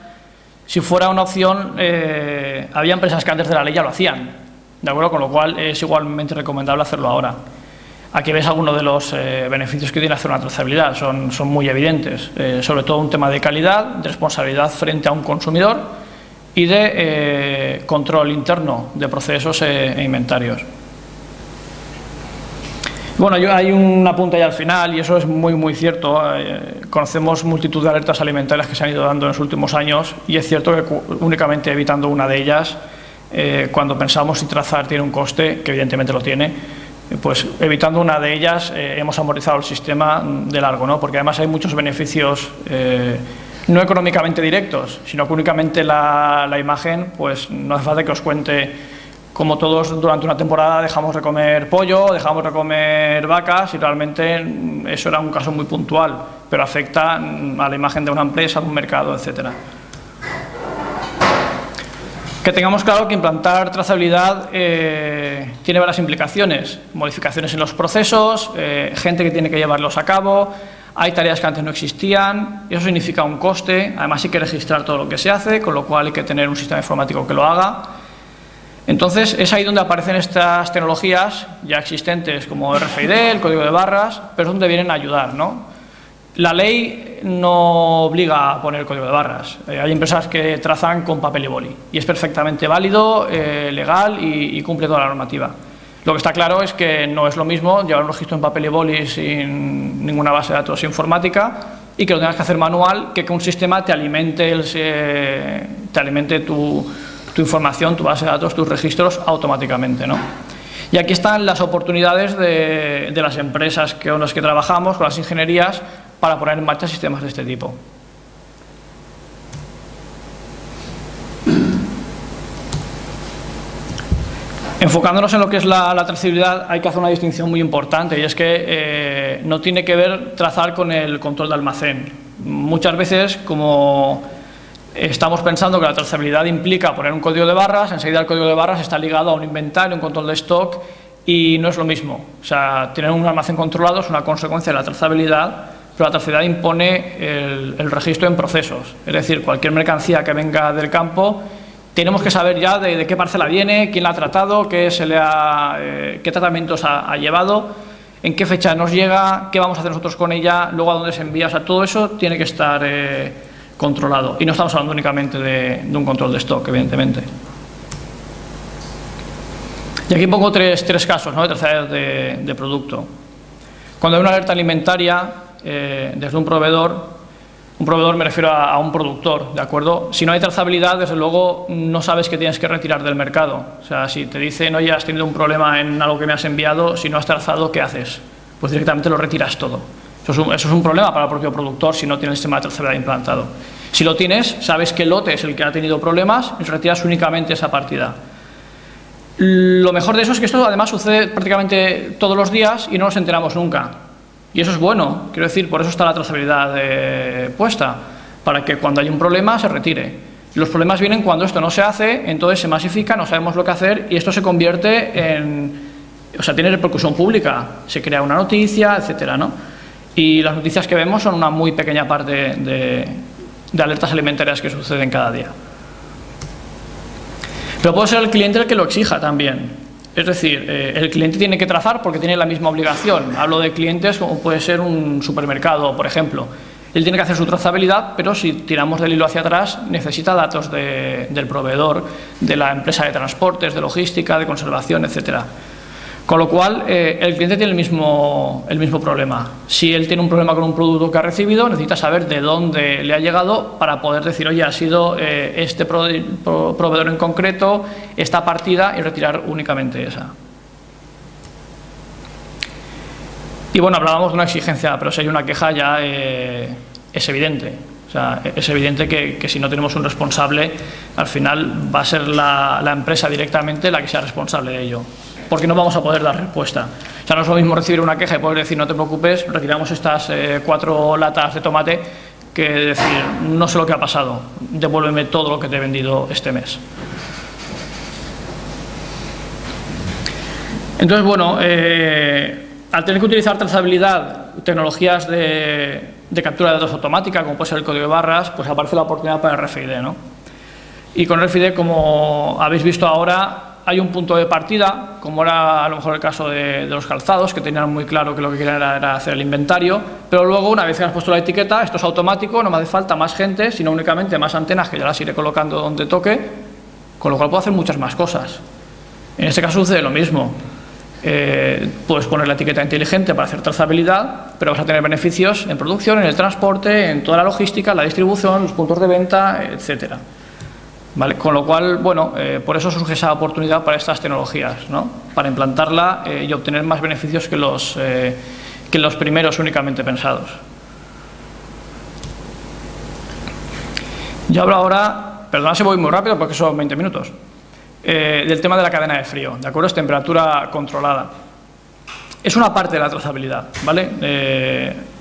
si fuera una opción, había empresas que antes de la ley ya lo hacían. ¿De acuerdo? Con lo cual es igualmente recomendable hacerlo ahora. Aquí ves algunos de los beneficios que tiene hacer una trazabilidad, son muy evidentes, sobre todo un tema de calidad, de responsabilidad frente a un consumidor y de control interno de procesos e inventarios. Bueno, hay un apunte ahí al final, y eso es muy cierto. Conocemos multitud de alertas alimentarias que se han ido dando en los últimos años, y es cierto que únicamente evitando una de ellas, cuando pensamos si trazar tiene un coste, que evidentemente lo tiene, pues evitando una de ellas hemos amortizado el sistema de largo, ¿no? Porque además hay muchos beneficios no económicamente directos, sino que únicamente la imagen, pues no hace falta que os cuente. Como todos durante una temporada dejamos de comer pollo, dejamos de comer vacas, y realmente eso era un caso muy puntual, pero afecta a la imagen de una empresa, de un mercado, etcétera. Que tengamos claro que implantar trazabilidad tiene varias implicaciones: modificaciones en los procesos, gente que tiene que llevarlos a cabo, hay tareas que antes no existían, y eso significa un coste. Además hay que registrar todo lo que se hace, con lo cual hay que tener un sistema informático que lo haga. Entonces es ahí donde aparecen estas tecnologías ya existentes como RFID, el código de barras, pero es donde vienen a ayudar, ¿no? La ley no obliga a poner código de barras. Hay empresas que trazan con papel y boli, y es perfectamente válido, legal y cumple toda la normativa. Lo que está claro es que no es lo mismo llevar un registro en papel y boli sin ninguna base de datos informática, y que lo tengas que hacer manual, que un sistema te alimente tu información, tu base de datos, tus registros automáticamente, ¿no? Y aquí están las oportunidades de las empresas con las que trabajamos, con las ingenierías, para poner en marcha sistemas de este tipo. Enfocándonos en lo que es la trazabilidad, hay que hacer una distinción muy importante, y es que no tiene que ver trazar con el control de almacén. Muchas veces, como estamos pensando que la trazabilidad implica poner un código de barras, enseguida el código de barras está ligado a un inventario, un control de stock, y no es lo mismo. O sea, tener un almacén controlado es una consecuencia de la trazabilidad, pero la trazabilidad impone el registro en procesos. Es decir, cualquier mercancía que venga del campo, tenemos que saber ya de qué parcela viene, quién la ha tratado, qué tratamientos ha llevado, en qué fecha nos llega, qué vamos a hacer nosotros con ella, luego a dónde se envía. O sea, todo eso tiene que estar controlado, y no estamos hablando únicamente de un control de stock, evidentemente. Y aquí pongo tres casos, ¿no?, de trazabilidad de producto. Cuando hay una alerta alimentaria desde un proveedor me refiero a un productor, ¿de acuerdo? Si no hay trazabilidad, desde luego no sabes que tienes que retirar del mercado. O sea, si te dicen, oye, has tenido un problema en algo que me has enviado, si no has trazado, ¿qué haces? Pues directamente lo retiras todo. Eso es un problema para el propio productor si no tiene el sistema de trazabilidad implantado. Si lo tienes, sabes que el lote es el que ha tenido problemas y retiras únicamente esa partida. Lo mejor de eso es que esto además sucede prácticamente todos los días y no nos enteramos nunca. Y eso es bueno, quiero decir, por eso está la trazabilidad puesta, para que cuando hay un problema se retire. Los problemas vienen cuando esto no se hace, entonces se masifica, no sabemos lo que hacer, y esto se convierte en... O sea, tiene repercusión pública, se crea una noticia, etcétera, ¿no? Y las noticias que vemos son una muy pequeña parte de alertas alimentarias que suceden cada día. Pero puede ser el cliente el que lo exija también. Es decir, el cliente tiene que trazar porque tiene la misma obligación. Hablo de clientes como puede ser un supermercado, por ejemplo. Él tiene que hacer su trazabilidad, pero si tiramos del hilo hacia atrás, necesita datos del proveedor, de la empresa de transportes, de logística, de conservación, etcétera. Con lo cual, el cliente tiene el mismo problema. Si él tiene un problema con un producto que ha recibido, necesita saber de dónde le ha llegado para poder decir, oye, ha sido este proveedor en concreto, esta partida, y retirar únicamente esa. Y bueno, hablábamos de una exigencia, pero si hay una queja ya es evidente. O sea, es evidente que si no tenemos un responsable, al final va a ser la empresa directamente la que sea responsable de ello, porque no vamos a poder dar respuesta. O sea, no es lo mismo recibir una queja y poder decir, no te preocupes, retiramos estas 4 latas de tomate, que decir, no sé lo que ha pasado, devuélveme todo lo que te he vendido este mes. Entonces, bueno, al tener que utilizar trazabilidad, tecnologías de captura de datos automática, como puede ser el código de barras, pues aparece la oportunidad para RFID, ¿no? Y con RFID, como habéis visto ahora, hay un punto de partida, como era a lo mejor el caso de los calzados, que tenían muy claro que lo que querían era hacer el inventario, pero luego, una vez que has puesto la etiqueta, esto es automático, no me hace falta más gente, sino únicamente más antenas que ya las iré colocando donde toque, con lo cual puedo hacer muchas más cosas. En este caso sucede lo mismo. Puedes poner la etiqueta inteligente para hacer trazabilidad, pero vas a tener beneficios en producción, en el transporte, en toda la logística, la distribución, los puntos de venta, etcétera. ¿Vale? Con lo cual, bueno, por eso surge esa oportunidad para estas tecnologías, ¿no? Para implantarla y obtener más beneficios que los primeros únicamente pensados. Yo hablo ahora, perdona si voy muy rápido porque son 20 minutos, del tema de la cadena de frío, ¿de acuerdo? Es temperatura controlada. Es una parte de la trazabilidad, ¿vale?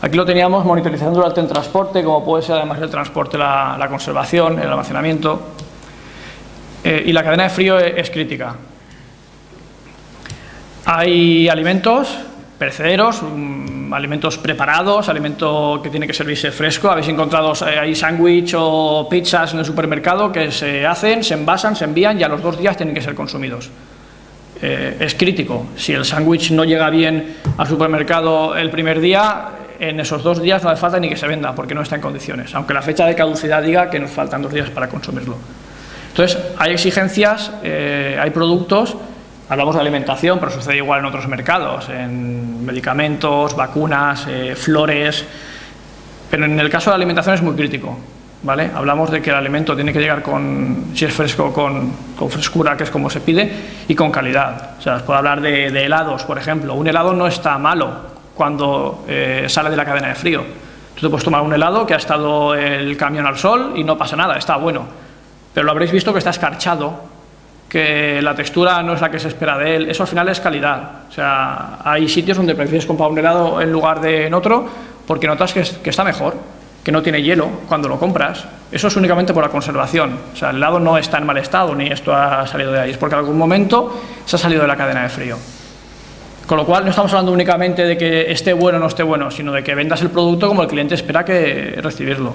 Aquí lo teníamos monitorizando durante el transporte, como puede ser además del transporte la conservación, el almacenamiento, y la cadena de frío es crítica. Hay alimentos perecederos, alimentos preparados, alimento que tiene que servirse fresco. Habéis encontrado ahí sándwich o pizzas en el supermercado que se hacen, se envasan, se envían y a los 2 días tienen que ser consumidos. Es crítico. Si el sándwich no llega bien al supermercado el primer día, en esos 2 días no hace falta ni que se venda porque no está en condiciones, aunque la fecha de caducidad diga que nos faltan 2 días para consumirlo. Entonces, hay exigencias, hay productos. Hablamos de alimentación, pero sucede igual en otros mercados, en medicamentos, vacunas, flores, pero en el caso de la alimentación es muy crítico, ¿vale? Hablamos de que el alimento tiene que llegar si es fresco, con frescura, que es como se pide, y con calidad. O sea, os puedo hablar de helados, por ejemplo. Un helado no está malo cuando sale de la cadena de frío. Tú te puedes tomar un helado que ha estado el camión al sol y no pasa nada, está bueno, pero lo habréis visto que está escarchado, que la textura no es la que se espera de él. Eso al final es calidad. O sea, hay sitios donde prefieres comprar un helado en lugar de en otro porque notas que está mejor, que no tiene hielo cuando lo compras. Eso es únicamente por la conservación. O sea, el helado no está en mal estado ni esto ha salido de ahí, es porque en algún momento se ha salido de la cadena de frío. Con lo cual no estamos hablando únicamente de que esté bueno o no esté bueno, sino de que vendas el producto como el cliente espera que recibirlo.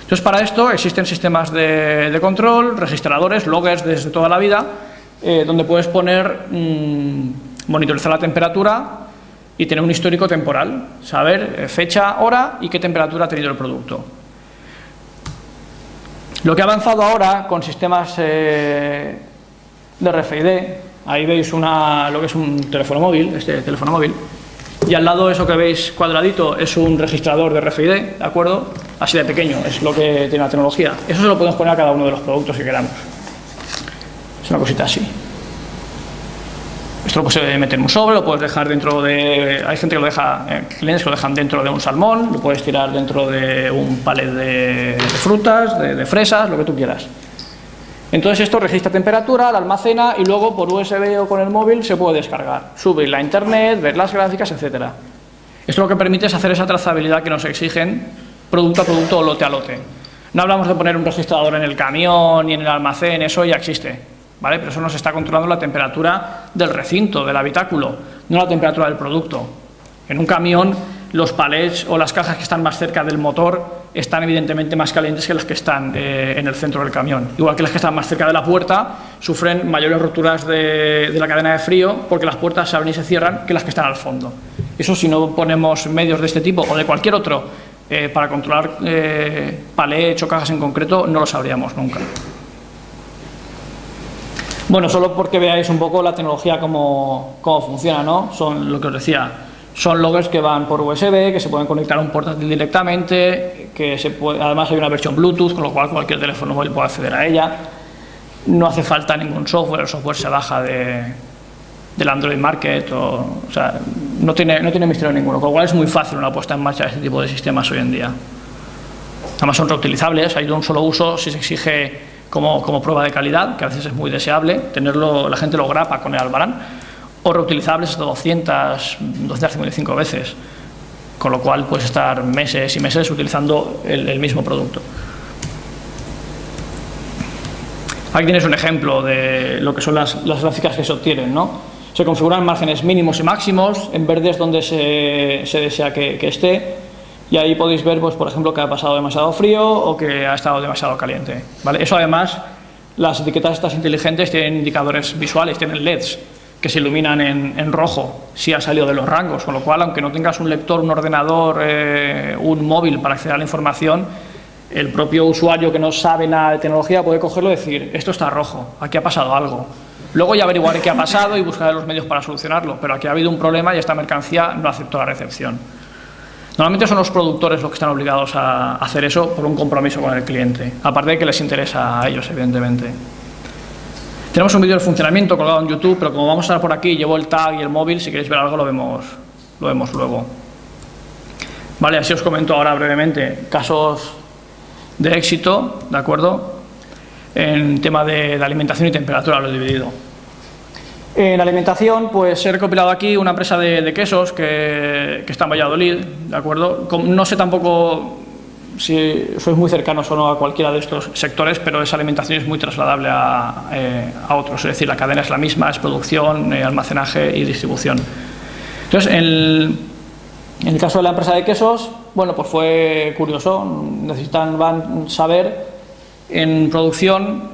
Entonces, para esto existen sistemas de control, registradores, loggers desde toda la vida, donde puedes poner, monitorizar la temperatura y tener un histórico temporal, saber fecha, hora y qué temperatura ha tenido el producto. Lo que ha avanzado ahora con sistemas de RFID, ahí veis lo que es un teléfono móvil, este teléfono móvil, y al lado eso que veis cuadradito es un registrador de RFID, ¿de acuerdo? Así de pequeño, es lo que tiene la tecnología. Eso se lo podemos poner a cada uno de los productos que queramos. Es una cosita así. Esto lo puedes meter en un sobre, lo puedes dejar dentro de... Hay gente que lo deja, clientes que lo dejan dentro de un salmón, lo puedes tirar dentro de un palet de frutas, de fresas, lo que tú quieras. Entonces esto registra temperatura, la almacena y luego por USB o con el móvil se puede descargar, subirla a internet, ver las gráficas, etc. Esto lo que permite es hacer esa trazabilidad que nos exigen producto a producto o lote a lote. No hablamos de poner un registrador en el camión ni en el almacén, eso ya existe, ¿vale? Pero eso nos está controlando la temperatura del recinto, del habitáculo, no la temperatura del producto. En un camión los palets o las cajas que están más cerca del motor están evidentemente más calientes que las que están en el centro del camión. Igual que las que están más cerca de la puerta sufren mayores roturas de la cadena de frío porque las puertas se abren y se cierran que las que están al fondo. Eso si no ponemos medios de este tipo o de cualquier otro para controlar palets o cajas en concreto, no lo sabríamos nunca. Bueno, solo porque veáis un poco la tecnología cómo funciona, ¿no? Son lo que os decía. Son loggers que van por USB, que se pueden conectar a un portátil directamente, además hay una versión Bluetooth, con lo cual cualquier teléfono móvil puede acceder a ella. No hace falta ningún software, el software se baja del Android Market, o sea, no tiene misterio ninguno, con lo cual es muy fácil una puesta en marcha de este tipo de sistemas hoy en día. Además son reutilizables, hay de un solo uso si se exige como prueba de calidad, que a veces es muy deseable, tenerlo, la gente lo grapa con el albarán, o reutilizables hasta 255 veces, con lo cual puedes estar meses y meses utilizando el mismo producto. Aquí tienes un ejemplo de lo que son las gráficas que se obtienen, ¿no? Se configuran márgenes mínimos y máximos, en verde es donde se desea que esté, y ahí podéis ver, pues, por ejemplo, que ha pasado demasiado frío o que ha estado demasiado caliente, ¿vale? Eso además Las etiquetas estas inteligentes tienen indicadores visuales, tienen LEDs que se iluminan en rojo si ha salido de los rangos, con lo cual, aunque no tengas un lector, un ordenador, un móvil para acceder a la información, el propio usuario que no sabe nada de tecnología puede cogerlo y decir, esto está rojo, aquí ha pasado algo. Luego ya averiguaré qué ha pasado y buscaré los medios para solucionarlo, pero aquí ha habido un problema y esta mercancía no aceptó la recepción. Normalmente son los productores los que están obligados a hacer eso por un compromiso con el cliente, aparte de que les interesa a ellos, evidentemente. Tenemos un vídeo de funcionamiento colgado en YouTube, pero como vamos a estar por aquí, llevo el tag y el móvil, si queréis ver algo lo vemos luego. Vale, así os comento ahora brevemente casos de éxito, ¿de acuerdo? En tema de alimentación y temperatura lo he dividido. En alimentación, pues he recopilado aquí una empresa de quesos que está en Valladolid, ¿de acuerdo? No sé tampoco si sois muy cercanos o no a cualquiera de estos sectores, pero esa alimentación es muy trasladable a otros, es decir, la cadena es la misma, es producción, almacenaje y distribución. Entonces, en el caso de la empresa de quesos, bueno, pues fue curioso, van saber en producción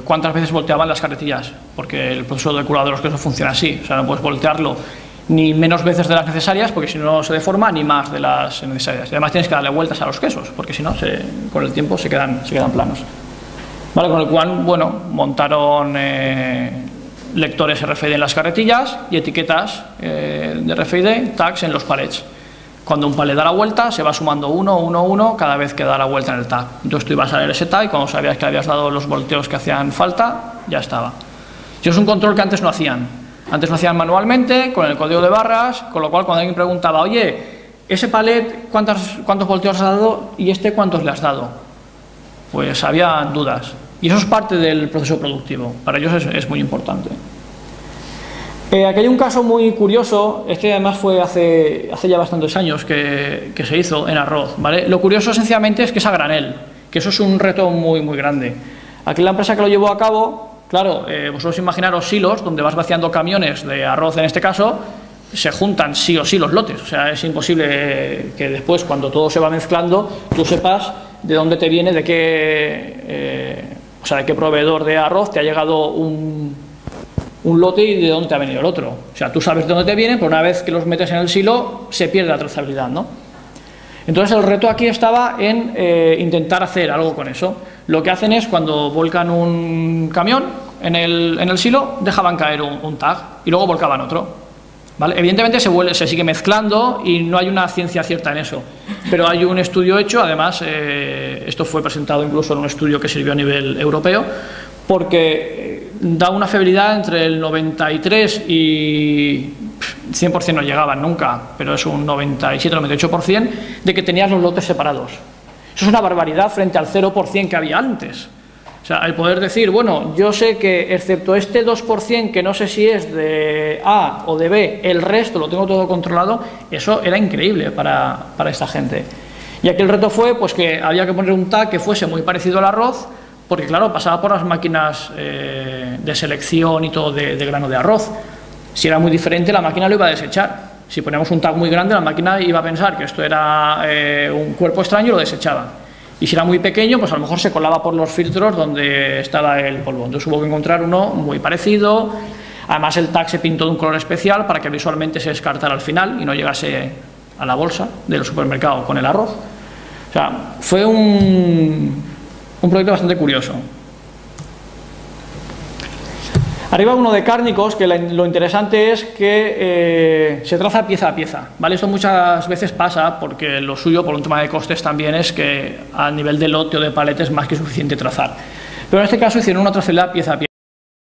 cuántas veces volteaban las carretillas, porque el proceso de curado de los quesos funciona así, o sea, no puedes voltearlo ni menos veces de las necesarias, porque si no se deforma, ni más de las necesarias. Y además tienes que darle vueltas a los quesos, porque si no, con el tiempo se quedan planos. Vale, con el cual, bueno, montaron lectores RFID en las carretillas y etiquetas de RFID, tags en los palets. Cuando un palet da la vuelta, se va sumando 1, 1, 1 cada vez que da la vuelta en el tag. Entonces tú ibas a leer ese tag y cuando sabías que habías dado los volteos que hacían falta, ya estaba. Y es un control que antes no hacían. Antes lo hacían manualmente, con el código de barras, con lo cual cuando alguien preguntaba, oye, ese palet, ¿cuántos volteos has dado? Y este, ¿cuántos le has dado? Pues había dudas. Y eso es parte del proceso productivo. Para ellos es muy importante. Aquí hay un caso muy curioso, este además fue hace ya bastantes años que se hizo en arroz, ¿vale? Lo curioso esencialmente es que es a granel, que eso es un reto muy grande. Aquí la empresa que lo llevó a cabo, claro, vosotros imaginaros silos donde vas vaciando camiones de arroz en este caso, se juntan sí o sí los lotes, o sea, es imposible que después cuando todo se va mezclando tú sepas de dónde te viene, de qué proveedor de arroz te ha llegado un lote y de dónde te ha venido el otro. O sea, tú sabes de dónde te vienen, pero una vez que los metes en el silo se pierde la trazabilidad, ¿no? Entonces el reto aquí estaba en intentar hacer algo con eso. Lo que hacen es cuando volcan un camión en el silo, dejaban caer un tag y luego volcaban otro, ¿vale? Evidentemente se sigue mezclando y no hay una ciencia cierta en eso, pero hay un estudio hecho, además esto fue presentado incluso en un estudio que sirvió a nivel europeo, porque da una fiabilidad entre el 93 y 100% no llegaban nunca, pero es un 97-98% de que tenías los lotes separados. Eso es una barbaridad frente al 0% que había antes. O sea, el poder decir, bueno, yo sé que excepto este 2% que no sé si es de A o de B, el resto lo tengo todo controlado, eso era increíble para esta gente. Y aquí el reto fue pues que había que poner un tag que fuese muy parecido al arroz, porque claro, pasaba por las máquinas de selección y todo de grano de arroz. Si era muy diferente, la máquina lo iba a desechar. Si poníamos un tag muy grande, la máquina iba a pensar que esto era un cuerpo extraño y lo desechaba. Y si era muy pequeño, pues a lo mejor se colaba por los filtros donde estaba el polvo. Entonces hubo que encontrar uno muy parecido. Además el tag se pintó de un color especial para que visualmente se descartara al final y no llegase a la bolsa del supermercado con el arroz. O sea, fue un proyecto bastante curioso. Arriba uno de cárnicos, que lo interesante es que se traza pieza a pieza, ¿vale? Esto muchas veces pasa porque lo suyo, por un tema de costes también, es que a nivel de lote o de palete es más que suficiente trazar. Pero en este caso hicieron una trazabilidad pieza a pieza.